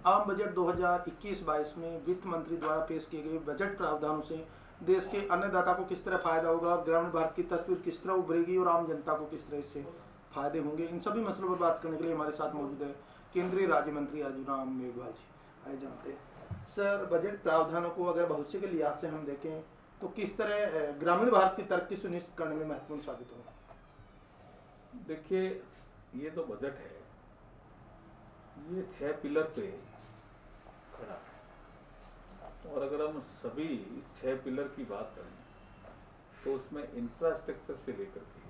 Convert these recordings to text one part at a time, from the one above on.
आम बजट 2021-22 में वित्त मंत्री द्वारा पेश किए गए बजट प्रावधानों से देश के अन्नदाता को किस तरह फायदा होगा, ग्रामीण भारत की तस्वीर किस तरह उभरेगी और आम जनता को किस तरह इससे फायदे होंगे, इन सभी मसलों पर बात करने के लिए हमारे साथ मौजूद है केंद्रीय राज्य मंत्री अर्जुन राम मेघवाल जी। आइए जानते हैं सर, बजट प्रावधानों को अगर भविष्य के लिहाज से हम देखें तो किस तरह ग्रामीण भारत की तरक्की सुनिश्चित करने में महत्वपूर्ण साबित होगा। देखिए, ये तो बजट है, ये 6 पिलर पे खड़ा है और अगर हम सभी 6 पिलर की बात करें तो उसमें इंफ्रास्ट्रक्चर से लेकर के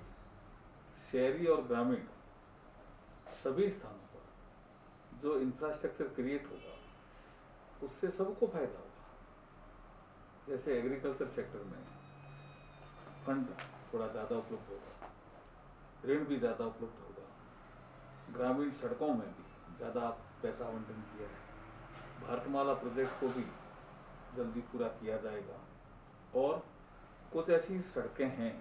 शहरी और ग्रामीण सभी स्थानों पर जो इंफ्रास्ट्रक्चर क्रिएट होगा उससे सबको फायदा होगा। जैसे एग्रीकल्चर सेक्टर में फंड थोड़ा ज़्यादा उपलब्ध होगा, ऋण भी ज़्यादा उपलब्ध होगा, ग्रामीण सड़कों में भी ज़्यादा पैसा आवंटन किया है, भारतमाला प्रोजेक्ट को भी जल्दी पूरा किया जाएगा और कुछ ऐसी सड़कें हैं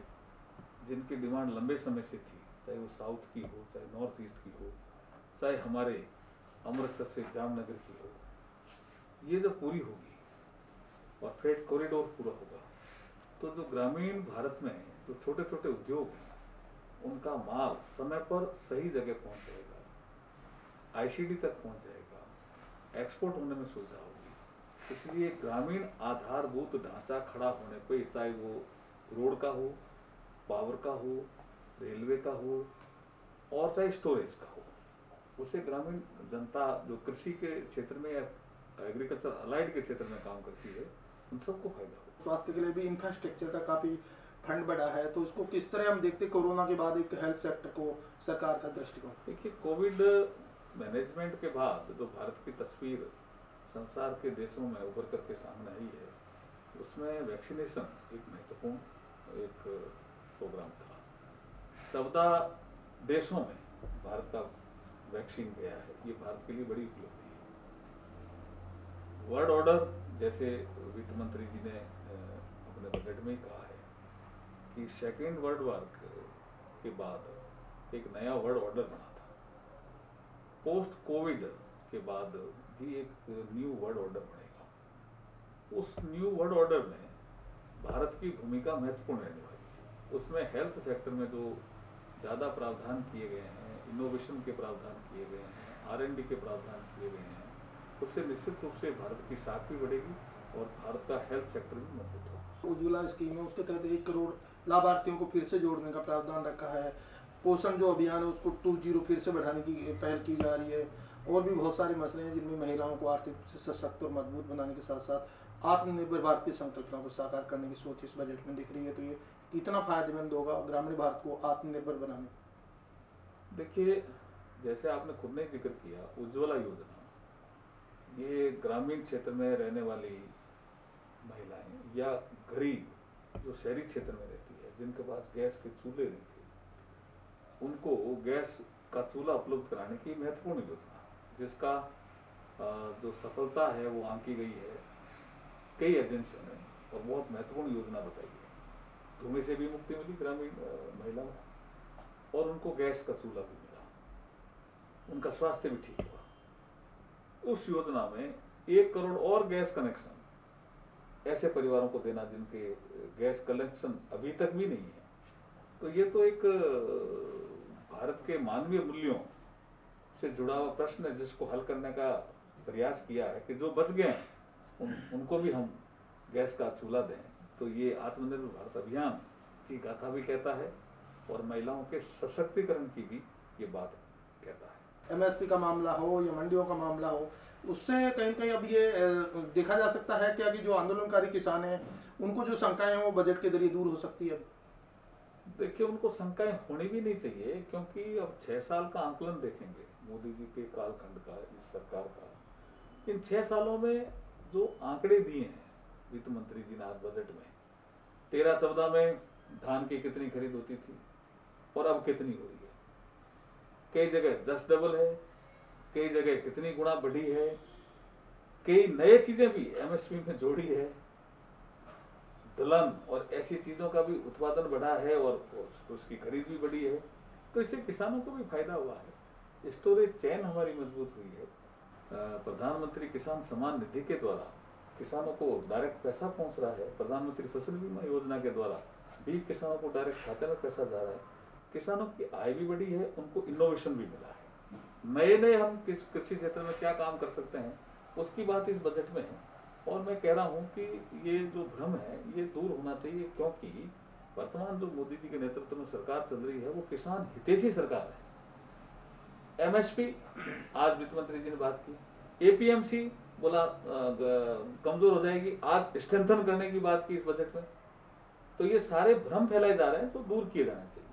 जिनकी डिमांड लंबे समय से थी, चाहे वो साउथ की हो, चाहे नॉर्थ ईस्ट की हो, चाहे हमारे अमृतसर से जामनगर की हो, ये जब पूरी होगी और फ्रेट कॉरिडोर पूरा होगा तो जो ग्रामीण भारत में जो छोटे छोटे उद्योग हैं उनका माल समय पर सही जगह पहुंच जाएगा, आईसीडी तक पहुंच जाएगा, एक्सपोर्ट होने में सुविधा होगी। इसलिए ग्रामीण आधारभूत ढांचा खड़ा होने पे, चाहे वो रोड का हो, पावर का हो, रेलवे का हो और चाहे स्टोरेज का हो, उसे ग्रामीण जनता जो कृषि के क्षेत्र में या एग्रीकल्चर अलाइड के क्षेत्र में काम करती है उन सबको फायदा हो। स्वास्थ्य के लिए भी इंफ्रास्ट्रक्चर का काफी फंड बढ़ा है, तो इसको किस तरह हम देखते कोरोना के बाद एक हेल्थ सेक्टर को सरकार का दृष्टिकोण। देखिए, कोविड मैनेजमेंट के बाद जो भारत की तस्वीर संसार के देशों में उभर करके सामने आई है उसमें वैक्सीनेशन एक महत्वपूर्ण एक प्रोग्राम था। 14 देशों में भारत का वैक्सीन गया है, ये भारत के लिए बड़ी उपलब्धि है। वर्ल्ड ऑर्डर, जैसे वित्त मंत्री जी ने अपने बजट में ही कहा है कि सेकेंड वर्ल्ड वॉर के बाद एक नया वर्ल्ड ऑर्डर बना था, पोस्ट कोविड के बाद भी एक न्यू वर्ल्ड ऑर्डर बनेगा। उस न्यू वर्ल्ड ऑर्डर में भारत की भूमिका महत्वपूर्ण रहने वाली है। उसमें हेल्थ सेक्टर में जो ज़्यादा प्रावधान किए गए हैं, इनोवेशन के प्रावधान किए गए हैं, R&D के प्रावधान किए गए हैं, उससे निश्चित रूप से भारत की साख भी बढ़ेगी और भारत का हेल्थ सेक्टर भी मजबूत होगा। उज्ज्वला स्कीम है, उसके तहत 1 करोड़ लाभार्थियों को फिर से जोड़ने का प्रावधान रखा है। पोषण जो अभियान है उसको 2.0 फिर से बढ़ाने की पहल की जा रही है। और भी बहुत सारे मसले हैं जिनमें महिलाओं को आर्थिक रूप से सशक्त और मजबूत बनाने के साथ साथ आत्मनिर्भर भारत की संकल्पना को साकार करने की सोच इस बजट में दिख रही है। तो ये कितना फायदेमंद होगा ग्रामीण भारत को आत्मनिर्भर बनाने। देखिए, जैसे आपने खुद ने जिक्र किया, उज्ज्वला योजना ये ग्रामीण क्षेत्र में रहने वाली महिलाएं या गरीब जो शहरी क्षेत्र में रहती है, जिनके पास गैस के चूल्हे नहीं थे, उनको गैस का चूल्हा उपलब्ध कराने की महत्वपूर्ण योजना, जिसका जो सफलता है वो आंकी गई है कई एजेंसियों ने और बहुत महत्वपूर्ण योजना बताई है। धुएं से भी मुक्ति मिली ग्रामीण महिलाओं को और उनको गैस का चूल्हा भी मिला, उनका स्वास्थ्य भी ठीक हुआ। उस योजना में 1 करोड़ और गैस कनेक्शन ऐसे परिवारों को देना जिनके गैस कनेक्शन अभी तक भी नहीं है। तो ये तो एक भारत के मानवीय मूल्यों से जुड़ा हुआ प्रश्न है जिसको हल करने का प्रयास किया है कि जो बच गए हैं उनको भी हम गैस का चूल्हा दें। तो ये आत्मनिर्भर भारत अभियान की गाथा भी कहता है और महिलाओं के सशक्तिकरण की भी ये बात कहता है। MSP का मामला हो या मंडियों का मामला हो, उससे कहीं कहीं अब ये देखा जा सकता है क्या कि जो आंदोलनकारी किसान हैं उनको जो शंकाएं हैं वो बजट के जरिए दूर हो सकती है। देखिए, उनको शंकाएं होनी भी नहीं चाहिए, क्योंकि अब 6 साल का आंकलन देखेंगे मोदी जी के कालखंड का, इस सरकार का, इन 6 सालों में जो आंकड़े दिए हैं वित्त मंत्री जी ने आज बजट में, 13-14 में धान की कितनी खरीद होती थी और अब कितनी हो रही है, कई जगह 10 डबल है, कई जगह कितनी गुना बढ़ी है, कई नए चीजें भी MSP में जोड़ी है, दलहन और ऐसी चीजों का भी उत्पादन बढ़ा है और उसकी खरीद भी बढ़ी है। तो इससे किसानों को भी फायदा हुआ है, स्टोरेज चेन हमारी मजबूत हुई है। प्रधानमंत्री किसान सम्मान निधि के द्वारा किसानों को डायरेक्ट पैसा पहुंच रहा है, प्रधानमंत्री फसल बीमा योजना के द्वारा भी किसानों को डायरेक्ट खाते में पैसा जा रहा है, किसानों की आय भी बढ़ी है, उनको इनोवेशन भी मिला है। नए नए हम किस कृषि क्षेत्र में क्या काम कर सकते हैं उसकी बात इस बजट में है। और मैं कह रहा हूँ कि ये जो भ्रम है ये दूर होना चाहिए, क्योंकि वर्तमान जो मोदी जी के नेतृत्व में सरकार चल रही है वो किसान हितैषी सरकार है। एमएसपी आज वित्त मंत्री जी ने बात की, एपीएमसी बोला कमजोर हो जाएगी, आज स्ट्रेंथन करने की बात की इस बजट में। तो ये सारे भ्रम फैलाए जा रहे हैं, तो दूर किए जाना चाहिए।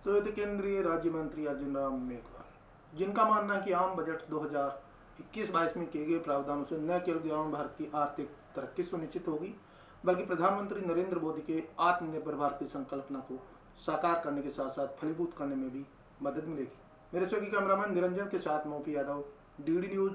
तो ये थे केंद्रीय राज्य मंत्री अर्जुन राम मेघवाल, जिनका मानना है कि आम बजट 2021-22 में किए गए प्रावधानों से न केवल ग्रामीण भारत की आर्थिक तरक्की सुनिश्चित होगी, बल्कि प्रधानमंत्री नरेंद्र मोदी के आत्मनिर्भर भारत की संकल्पना को साकार करने के साथ साथ फलीभूत करने में भी मदद मिलेगी। मेरे चौकी कैमरामैन निरंजन के साथ मोपी यादव, डीडी न्यूज